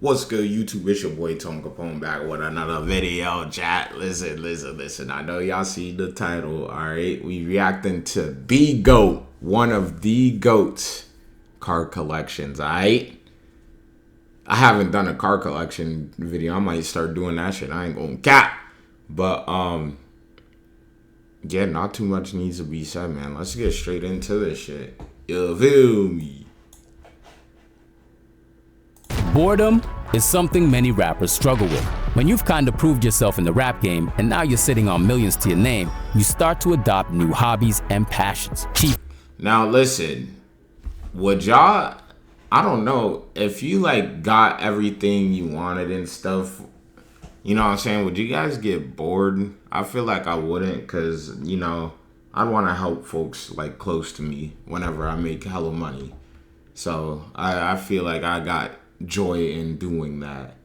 What's good, YouTube? It's your boy Tone Capone back with another video, chat. Listen. I know y'all see the title, alright? We reacting to the GOAT, one of the GOATs car collections, alright? I haven't done a car collection video. I might start doing that shit. I ain't gonna cap. But, yeah, not too much needs to be said, man. Let's get straight into this shit. You feel me? Boredom is something many rappers struggle with. When you've kind of proved yourself in the rap game and now you're sitting on millions to your name, you start to adopt new hobbies and passions. Keef. Now listen, would y'all, I don't know, if you like got everything you wanted and stuff, you know what I'm saying, would you guys get bored? I feel like I wouldn't, because, you know, I'd want to help folks like close to me whenever I make hella money. So I feel like I got joy in doing that.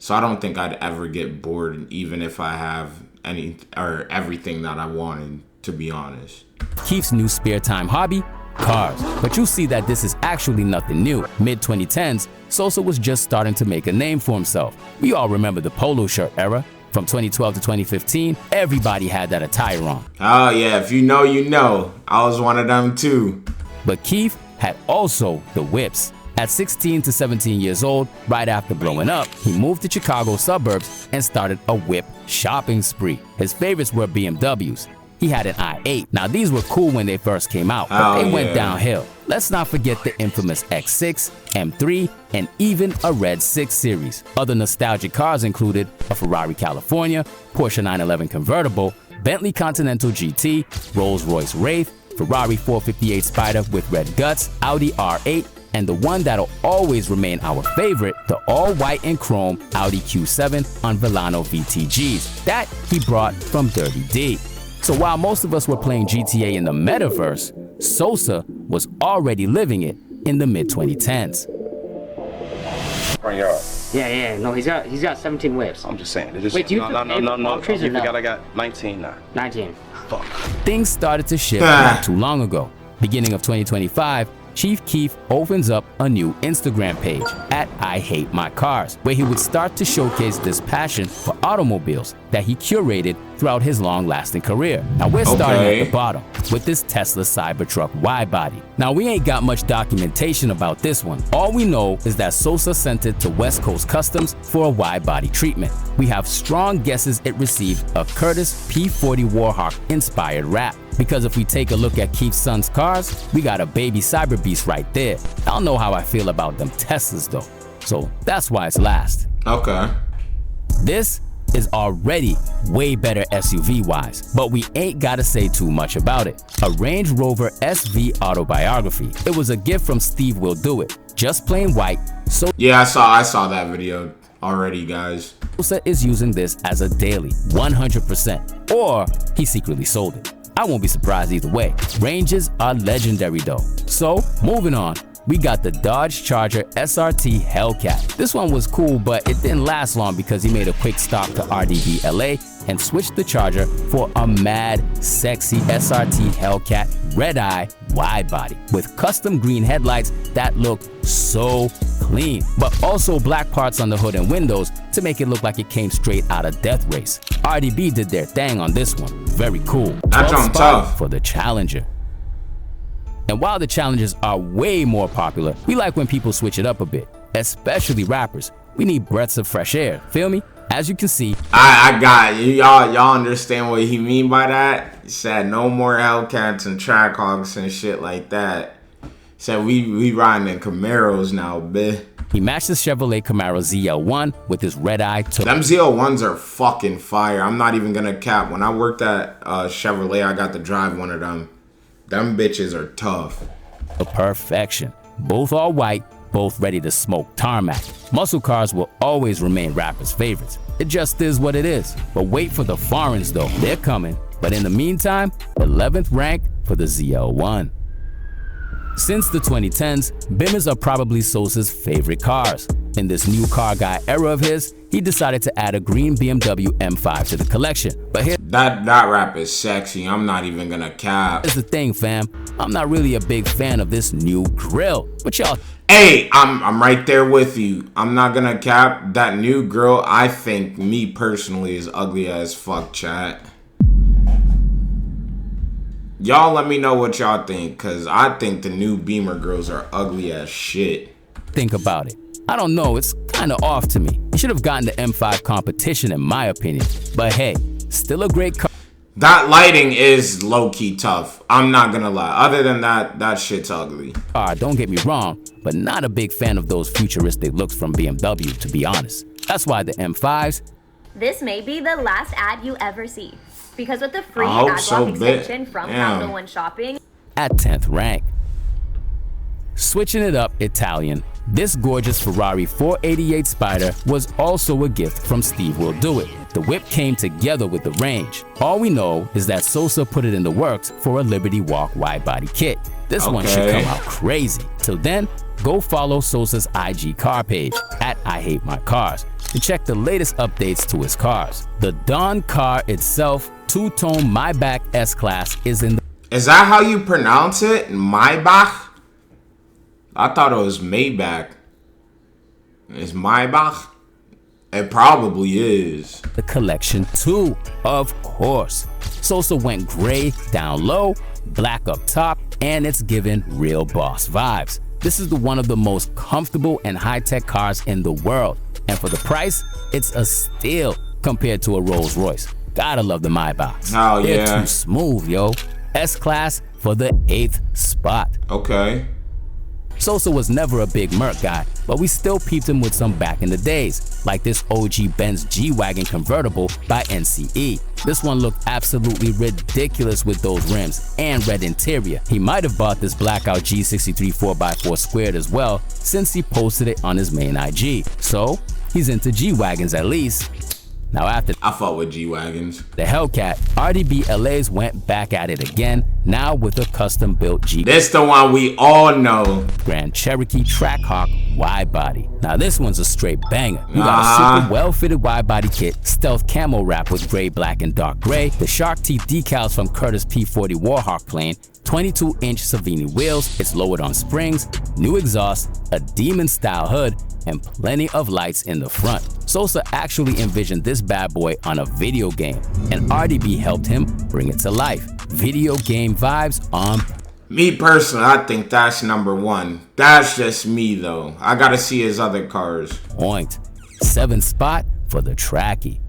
So I don't think I'd ever get bored, even if I have any or everything that I wanted, to be honest. Keef's new spare time hobby, cars. But you'll see that this is actually nothing new. Mid-2010s, Sosa was just starting to make a name for himself. We all remember the polo shirt era. From 2012 to 2015, everybody had that attire on. Oh yeah, if you know, you know. I was one of them too. But Keef had also the whips. At 16 to 17 years old, right after blowing up, he moved to Chicago suburbs and started a whip shopping spree. His favorites were BMWs. He had an i8. Now these were cool when they first came out, but they went downhill. Let's not forget the infamous X6, M3, and even a Red 6 Series. Other nostalgic cars included a Ferrari California, Porsche 911 convertible, Bentley Continental GT, Rolls-Royce Wraith, Ferrari 458 Spider with red guts, Audi R8, and the one that'll always remain our favorite, the all-white and chrome Audi Q7 on Villano VTGs. That he brought from Dirty D. So while most of us were playing GTA in the metaverse, Sosa was already living it in the mid-2010s. Yeah. No, he's got 17 whips. I'm just saying. Wait, do you no. You forgot I got 19 now. 19. Fuck. Things started to shift not too long ago. Beginning of 2025, Chief Keef opens up a new Instagram page at I Hate My Cars, where he would start to showcase this passion for automobiles that he curated throughout his long-lasting career. Now we're starting at the bottom with this Tesla Cybertruck wide-body. Now we ain't got much documentation about this one. All we know is that Sosa sent it to West Coast Customs for a wide-body treatment. We have strong guesses it received a Curtis P40 Warhawk inspired wrap. Because if we take a look at Keef's son's cars, we got a baby cyber beast right there. I don't know how I feel about them Teslas though, so that's why it's last. Okay. This is already way better SUV wise, but we ain't gotta say too much about it. A Range Rover SV autobiography. It was a gift from Steve Will Do It, just plain white. So yeah, I saw that video already, guys. Sosa is using this as a daily, 100%, or he secretly sold it. I won't be surprised either way. Ranges are legendary though. So, moving on, we got the Dodge Charger SRT Hellcat. This one was cool, but it didn't last long because he made a quick stop to RDB LA and switched the Charger for a mad, sexy SRT Hellcat red-eye wide body with custom green headlights that look so clean, but also black parts on the hood and windows to make it look like it came straight out of Death Race. RDB did their thing on this one. Very cool. That's on tough for the Challenger. And while the Challengers are way more popular, we like when people switch it up a bit, especially rappers. We need breaths of fresh air, feel me? As you can see, I got you. Y'all understand what he mean by that? He said no more Hellcats and Trackhawks and shit like that. He said we riding in Camaros now, bitch. He matched the Chevrolet Camaro ZL1 with his red-eye. Them ZL1s are fucking fire. I'm not even gonna cap. When I worked at Chevrolet, I got to drive one of them. Them bitches are tough. Perfection. Both all white, both ready to smoke tarmac. Muscle cars will always remain rappers' favorites. It just is what it is. But wait for the foreigns though, they're coming. But in the meantime, 11th rank for the ZL1. Since the 2010s, Bimmers are probably Sosa's favorite cars. In this new car guy era of his, he decided to add a green BMW M5 to the collection. But here, that rap is sexy. I'm not even gonna cap. Here's the thing, fam. I'm not really a big fan of this new grill. But y'all... Hey, I'm right there with you. I'm not gonna cap. That new grill, I think, me personally, is ugly as fuck, chat. Y'all let me know what y'all think, because I think the new Beamer grills are ugly as shit. Think about it. I don't know, it's kind of off to me. You should have gotten the M5 competition in my opinion. But hey, still a great car. That lighting is low-key tough. I'm not gonna lie. Other than that, that shit's ugly. Don't get me wrong, but not a big fan of those futuristic looks from BMW, to be honest. That's why the M5s... This may be the last ad you ever see. Because with the free AdBlock extension from Capital One Shopping... At 10th rank. Switching it up Italian, this gorgeous Ferrari 488 Spider was also a gift from Steve Will Do It. The whip came together with the range. All we know is that Sosa put it in the works for a Liberty Walk wide body kit. This one should come out crazy. Till then, go follow Sosa's IG car page at I Hate My Cars to check the latest updates to his cars. The Dawn car itself, two-tone Maybach S-Class, is in the... Is that how you pronounce it? Maybach? I thought it was Maybach. It's Maybach? It probably is. The collection too, of course. Sosa went gray down low, black up top, and it's given real boss vibes. This is one of the most comfortable and high-tech cars in the world. And for the price, it's a steal compared to a Rolls Royce. Gotta love the Maybachs. Oh, They're yeah. too smooth, yo. S-Class for the 8th spot. Okay. Sosa was never a big Merc guy, but we still peeped him with some back in the days, like this OG Benz G-Wagon convertible by NCE. This one looked absolutely ridiculous with those rims and red interior. He might have bought this blackout G63 4x4 squared as well, since he posted it on his main IG. So, he's into G-Wagons at least. Now after I fought with G-Wagons. the Hellcat, RDB LA's went back at it again, now with a custom-built G. This the one we all know. Grand Cherokee Trackhawk wide body. Now this one's a straight banger. You got a super well-fitted wide body kit, stealth camo wrap with gray, black, and dark gray, the shark teeth decals from Curtis P40 Warhawk plane, 22-inch Savini wheels, it's lowered on springs, new exhaust, a demon-style hood, and plenty of lights in the front. Sosa actually envisioned this bad boy on a video game, and RDB helped him bring it to life. Video game vibes on. Me personally, I think that's number one. That's just me though. I gotta see his other cars. Point. 7th spot for the Trackie.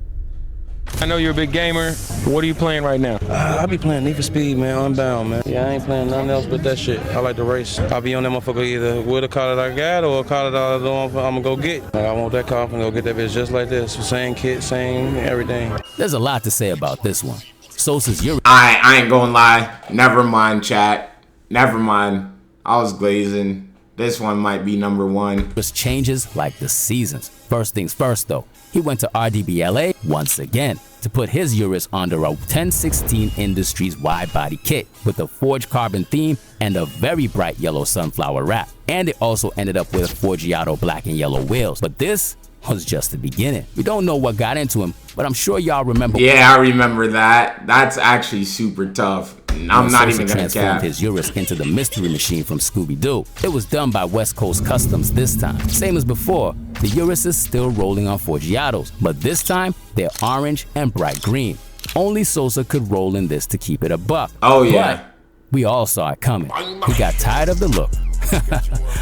I know you're a big gamer. What are you playing right now? I be playing Need for Speed, man, Unbound, man. Yeah, I ain't playing nothing else but that shit. I like to race. I be on that motherfucker either with a car that I got or a car that I'm gonna go get. Like, I want that car, I'm gonna go get that bitch just like this. Same kit, same everything. There's a lot to say about this one. Sosa's Urus. I ain't gonna lie. Never mind, chat. Never mind. I was glazing. This one might be number one. Changes like the seasons. First things first though, he went to RDBLA once again to put his Urus under a 1016 Industries wide body kit with a forged carbon theme and a very bright yellow sunflower wrap. And it also ended up with Forgiato black and yellow wheels. But this was just the beginning. We don't know what got into him, but I'm sure y'all remember. Yeah, I remember that. That's actually super tough. I'm not even gonna transformed cap. his Urus into the mystery machine from Scooby-Doo. It was done by West Coast Customs this time. Same as before, the Urus is still rolling on Forgiatos, but this time they're orange and bright green. Only Sosa could roll in this to keep it a buck. Oh yeah. But we all saw it coming. He got tired of the look.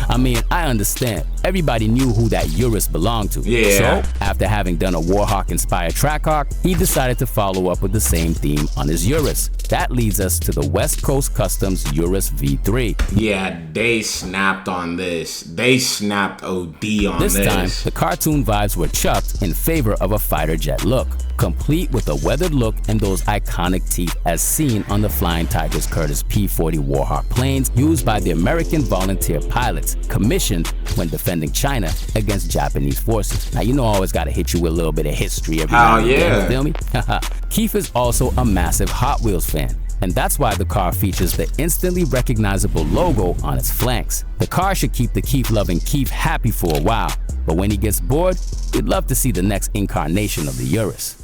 I mean, I understand. Everybody knew who that Urus belonged to. Yeah. So, after having done a Warhawk-inspired Trackhawk, he decided to follow up with the same theme on his Urus. That leads us to the West Coast Customs Urus V3. Yeah, they snapped on this. They snapped OD on this. This time, the cartoon vibes were chucked in favor of a fighter jet look, complete with a weathered look and those iconic teeth as seen on the Flying Tigers Curtis P40 Warhawk planes used by the American volunteer pilots, commissioned when defending China against Japanese forces. Now, you know I always gotta hit you with a little bit of history every now and then, you feel me? Keef is also a massive Hot Wheels fan, and that's why the car features the instantly recognizable logo on its flanks. The car should keep the Keef-loving Keef happy for a while, but when he gets bored, we'd love to see the next incarnation of the Urus.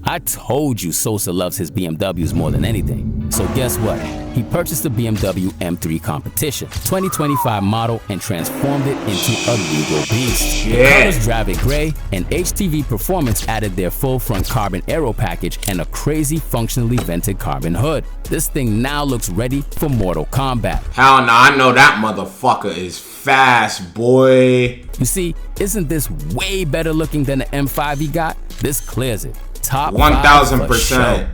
I told you Sosa loves his BMWs more than anything, so guess what? he purchased the BMW M3 Competition 2025 model and transformed it into a legal beast. The colors drive it gray, and HTV Performance added their full front carbon aero package and a crazy functionally vented carbon hood. This thing now looks ready for Mortal Kombat. Hell no, I know that motherfucker is fast, boy. You see, isn't this way better looking than the M5 he got? This clears it. Top 1000%.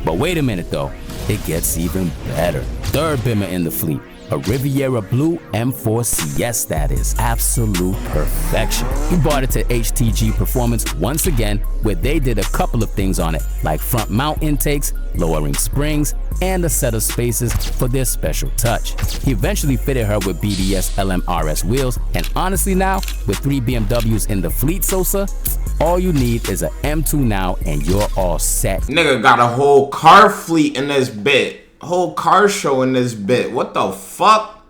But wait a minute though, it gets even better. Third Bimmer in the fleet, a Riviera Blue M4 CS that is absolute perfection. We brought it to HTG Performance once again, where they did a couple of things on it, like front mount intakes, lowering springs, and a set of spacers for their special touch. He eventually fitted her with BDS LMRS wheels, and honestly now, with 3 BMWs in the fleet, Sosa, all you need is an M2 now and you're all set. Nigga got a whole car fleet in this bit. Whole car show in this bit. What the fuck?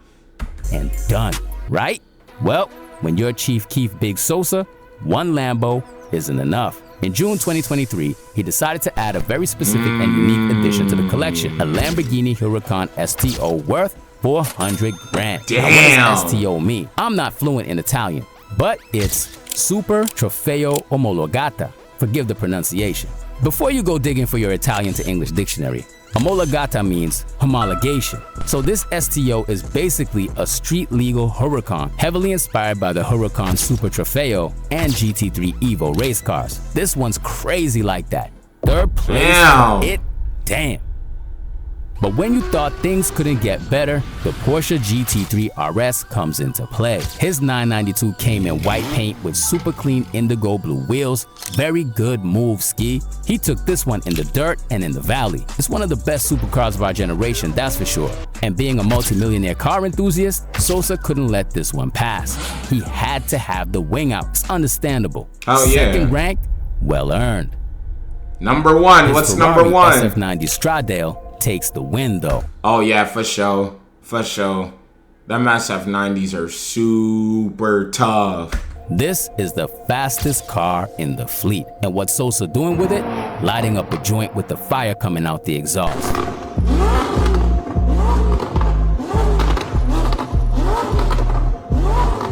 And done, right? Well, when you're Chief Keef Big Sosa, one Lambo isn't enough. In June 2023, he decided to add a very specific and unique addition to the collection, a Lamborghini Huracan STO worth 400 grand. Damn. Now, what does STO mean? I'm not fluent in Italian, but it's Super Trofeo Omologata. Forgive the pronunciation. Before you go digging for your Italian to English dictionary, homologata means homologation. So this STO is basically a street legal Huracan, heavily inspired by the Huracan Super Trofeo and GT3 Evo race cars. This one's crazy like that. Third place. Damn. It damn. But when you thought things couldn't get better, the Porsche GT3 RS comes into play. His 992 came in white paint with super clean indigo blue wheels. Very good move, Ski. He took this one in the dirt and in the valley. It's one of the best supercars of our generation, that's for sure. And being a multi-millionaire car enthusiast, Sosa couldn't let this one pass. He had to have the wing out. It's understandable. Oh yeah. Second rank, well earned. Number one, His what's Ferrari number one? SF90 Stradale takes the win though. Oh yeah, for sure. For sure. Them SF90s are super tough. This is the fastest car in the fleet. And what's Sosa doing with it? Lighting up a joint with the fire coming out the exhaust.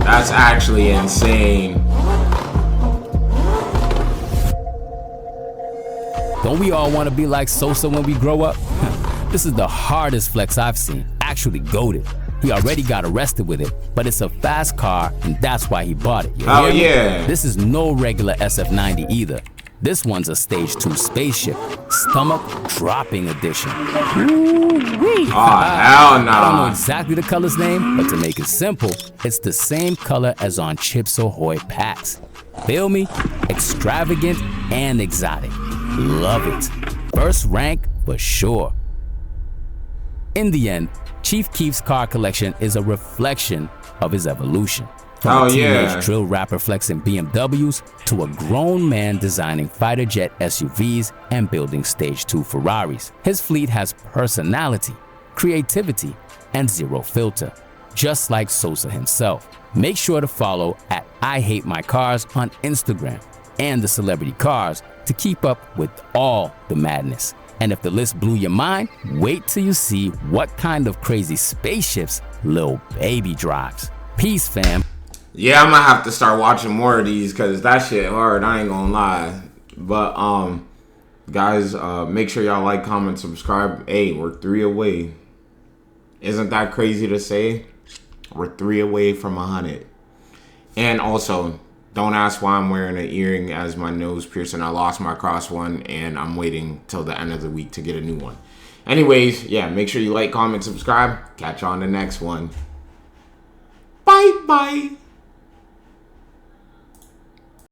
That's actually insane. Don't we all want to be like Sosa when we grow up? This is the hardest flex I've seen. Actually goated. He already got arrested with it, but it's a fast car and that's why he bought it. Oh yeah. This is no regular SF90 either. This one's a stage 2 spaceship, stomach dropping edition. Oh hell no. I don't know exactly the color's name, but to make it simple, it's the same color as on Chips Ahoy packs. Feel me? Extravagant and exotic. Love it. First rank for sure. In the end, Chief Keef's car collection is a reflection of his evolution. From a teenage drill rapper flexing BMWs to a grown man designing fighter jet SUVs and building stage 2 Ferraris. His fleet has personality, creativity, and zero filter, just like Sosa himself. Make sure to follow at I Hate My Cars on Instagram and the Celebrity Cars to keep up with all the madness. And if the list blew your mind, wait till you see what kind of crazy spaceships Lil Baby drives. Peace, fam. Yeah, I'm gonna have to start watching more of these because that shit hard, I ain't gonna lie. But guys, make sure y'all like, comment, subscribe. Hey, we're 3 away. Isn't that crazy to say? We're 3 away from 100. And also, don't ask why I'm wearing an earring as my nose piercing. I lost my cross one and I'm waiting till the end of the week to get a new one. Anyways, yeah, make sure you like, comment, subscribe. Catch you on the next one. Bye bye.